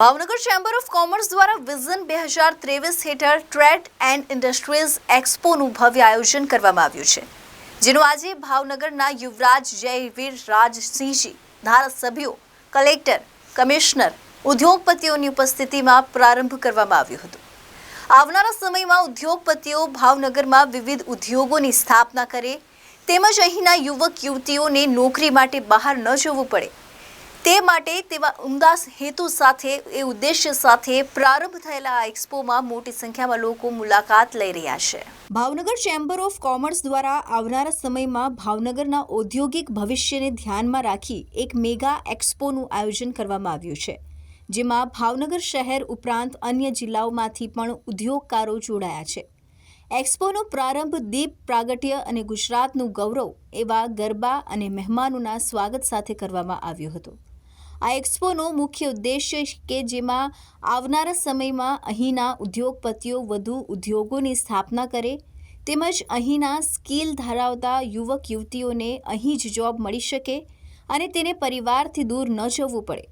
Bhavnagar chamber of commerce દ્વારા vision 2023 હેઠળ trade and industries એક્સપોનું ભવ્ય આયોજન કરવામાં આવ્યું છે, જેનું આજે ભાવનગરના યુવરાજ જયવીર રાજસિંહજી, ધારાસભ્યો, કલેક્ટર, કમિશનર, ઉદ્યોગપતિઓની ઉપસ્થિતિમાં પ્રારંભ કરવામાં આવ્યો હતો। આવનારા સમયમાં ઉદ્યોગપતિઓ ભાવનગરમાં વિવિધ ઉદ્યોગોની સ્થાપના કરે તેમજ અહીંના યુવક યુવતીઓને નોકરી માટે બહાર ન જવું પડે તે માટે તેવા ઉમદા હેતુ સાથે એ ઉદ્દેશ્ય સાથે પ્રારંભ થયેલા આ એક્સપોમાં મોટી સંખ્યામાં લોકો મુલાકાત લઈ રહ્યા છે। ભાવનગર ચેમ્બર ઓફ કોમર્સ દ્વારા આવનારા સમયમાં ભાવનગરના ઔદ્યોગિક ભવિષ્યને ધ્યાનમાં રાખી એક મેગા એક્સપોનું આયોજન કરવામાં આવ્યું છે, જેમાં ભાવનગર શહેર ઉપરાંત અન્ય જિલ્લાઓમાંથી પણ ઉદ્યોગકારો જોડાયા છે। એક્સપોનો પ્રારંભ દીપ પ્રાગટ્ય અને ગુજરાતનું ગૌરવ એવા ગરબા અને મહેમાનોના સ્વાગત સાથે કરવામાં આવ્યો હતો। આ એક્સપોનો મુખ્ય ઉદ્દેશ્ય કે જેમાં આવનારા સમયમાં અહીંના ઉદ્યોગપતિઓ વધુ ઉદ્યોગોની સ્થાપના કરે તેમજ અહીંના સ્કિલ ધરાવતા યુવક યુવતીઓને અહીં જ જોબ મળી શકે અને તેને પરિવારથી દૂર ન જવું પડે,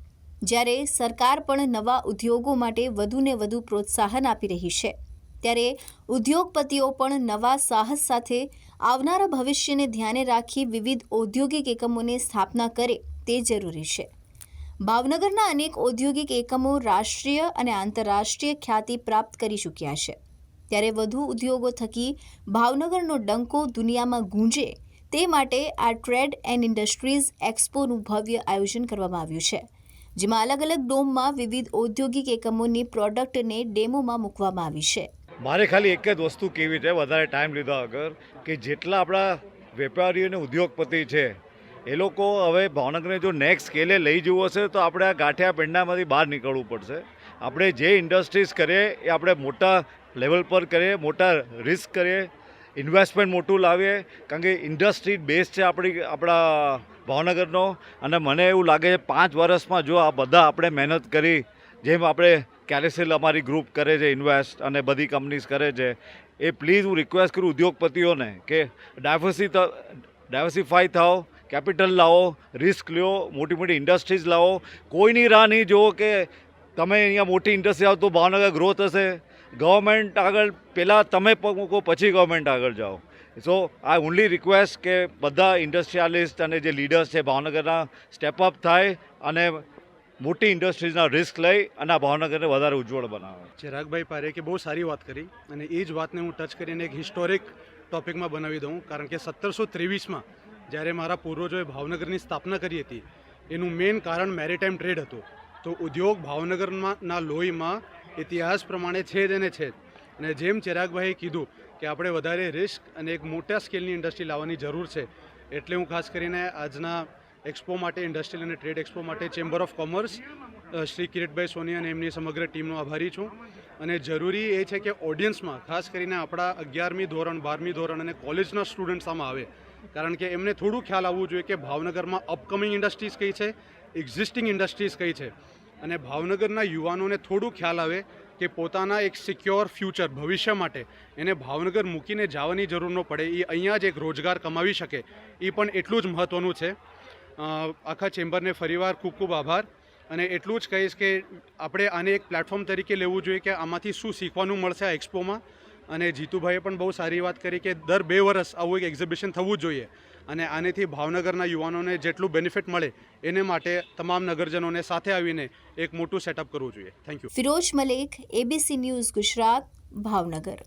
જ્યારે સરકાર પણ નવા ઉદ્યોગો માટે વધુને વધુ પ્રોત્સાહન આપી રહી છે, ત્યારે ઉદ્યોગપતિઓ પણ નવા સાહસ સાથે આવનારા ભવિષ્યને ધ્યાને રાખી વિવિધ ઔદ્યોગિક એકમોની સ્થાપના કરે તે જરૂરી છે। ભાવનગરના અનેક ઔદ્યોગિક એકમો રાષ્ટ્રીય અને આંતરરાષ્ટ્રીય ખ્યાતિ પ્રાપ્ત કરી ચૂક્યા છે, ત્યારે વધુ ઉદ્યોગો થકી ભાવનગરનો ડંકો દુનિયામાં ગૂંજે તે માટે આ ટ્રેડ એન્ડ ઇન્ડસ્ટ્રીઝ એક્સપોનું ભવ્ય આયોજન કરવામાં આવ્યું છે, જેમાં અલગ અલગ ડોમમાં વિવિધ ઔદ્યોગિક એકમોની પ્રોડક્ટને ડેમોમાં મૂકવામાં આવી છે। મારે ખાલી એક જ વસ્તુ કહેવી છે, વધારે ટાઈમ લીધા વગર, કે જેટલા આપણા વેપારીઓ અને ઉદ્યોગપતિ છે એ લોકો હવે ભાવનગરને જો નેક્સ્ટ સ્કેલે લઈ જવું હશે તો આપણે આ ગાંઠિયા પેંડામાંથી બહાર નીકળવું પડશે। આપણે જે ઇન્ડસ્ટ્રીઝ કરીએ એ આપણે મોટા લેવલ પર કરીએ, મોટા રિસ્ક કરીએ, ઇન્વેસ્ટમેન્ટ મોટું લાવીએ, કારણ કે ઇન્ડસ્ટ્રી બેઝ છે આપણા ભાવનગરનો। અને મને એવું લાગે છે 5 વર્ષમાં જો આ બધા આપણે મહેનત કરી, જેમ આપણે કેરેસેલ અમારી ગ્રુપ કરે છે ઇન્વેસ્ટ અને બધી કંપનીઝ કરે છે, એ પ્લીઝ હું રિક્વેસ્ટ કરું ઉદ્યોગપતિઓને કે ડાયવર્સિફાઈ થાઓ, કેપિટલ લાવો, રિસ્ક લ્યો, મોટી મોટી ઇન્ડસ્ટ્રીઝ લાવો, કોઈની રાહ નહીં જુઓ કે તમે અહીંયા મોટી ઇન્ડસ્ટ્રી આવો તો ભાવનગર ગ્રોથ હશે। ગવર્મેન્ટ આગળ પહેલાં તમે પગ મૂકો પછી ગવર્મેન્ટ આગળ જાઓ। સો આઈ ઓનલી રિક્વેસ્ટ કે બધા ઇન્ડસ્ટ્રીયાલિસ્ટ અને જે લીડર્સ છે ભાવનગરના સ્ટેપ અપ થાય અને મોટી ઇન્ડસ્ટ્રીઝના રિસ્ક લઈ અને આ ભાવનગરને વધારે ઉજ્જવળ બનાવે। ચિરાગભાઈ પારેખે બહુ સારી વાત કરી અને એ જ વાતને હું ટચ કરીને એક હિસ્ટોરિક ટોપિકમાં બનાવી દઉં, કારણ કે 1723માં જ્યારે મારા પૂર્વજોએ ભાવનગરની સ્થાપના કરી હતી એનું મેઇન કારણ મેરીટાઈમ ટ્રેડ હતું। તો ઉદ્યોગ ભાવનગરના લોહીમાં ઇતિહાસ પ્રમાણે છે જ અને છે જ। અને જેમ ચિરાગભાઈએ કીધું કે આપણે વધારે રિસ્ક અને એક મોટા સ્કેલની ઇન્ડસ્ટ્રી લાવવાની જરૂર છે, એટલે હું ખાસ કરીને આજના એક્સપો માટે, ઇન્ડસ્ટ્રીયલ અને ટ્રેડ એક્સપો માટે chamber of commerce Shri Kiritbhai Soni અને એમની સમગ્ર ટીમનો આભારી છું। અને જરૂરી એ છે કે ઓડિયન્સમાં ખાસ કરીને આપણા 11મી ધોરણ, 12મી ધોરણ અને કોલેજના સ્ટુડન્ટ્સ આમાં આવે, કારણ કે એમને થોડું ખ્યાલ આવવું જોઈએ કે ભાવનગરમાં અપકમિંગ ઇન્ડસ્ટ્રીઝ કઈ છે, એક્ઝિસ્ટિંગ ઇન્ડસ્ટ્રીઝ કઈ છે, અને ભાવનગરના યુવાનોને થોડું ખ્યાલ આવે કે પોતાના એક સિક્યોર ફ્યુચર, ભવિષ્ય માટે એને ભાવનગર મૂકીને જવાની જરૂર ન પડે, એ અહીંયા જ એક રોજગાર કમાવી શકે, એ પણ એટલું જ મહત્ત્વનું છે। આખા ચેમ્બરને ફરીવાર ખૂબ ખૂબ આભાર, અને એટલું જ કહીશ કે આપણે આને એક પ્લેટફોર્મ તરીકે લેવું જોઈએ કે આમાંથી શું શીખવાનું મળશે આ એક્સપોમાં। અને જીતુભાઈએ પણ બહુ સારી વાત કરી કે દર 2 વર્ષ આવું એક એક્ઝિબિશન થવું જોઈએ, અને આનેથી ભાવનગરના યુવાનોને જેટલું બેનિફિટ મળે એને માટે તમામ નગરજનોને સાથે આવીને એક મોટું સેટઅપ કરવું જોઈએ। Thank you. Firoz Malek, ABC news Gujarat, Bhavnagar.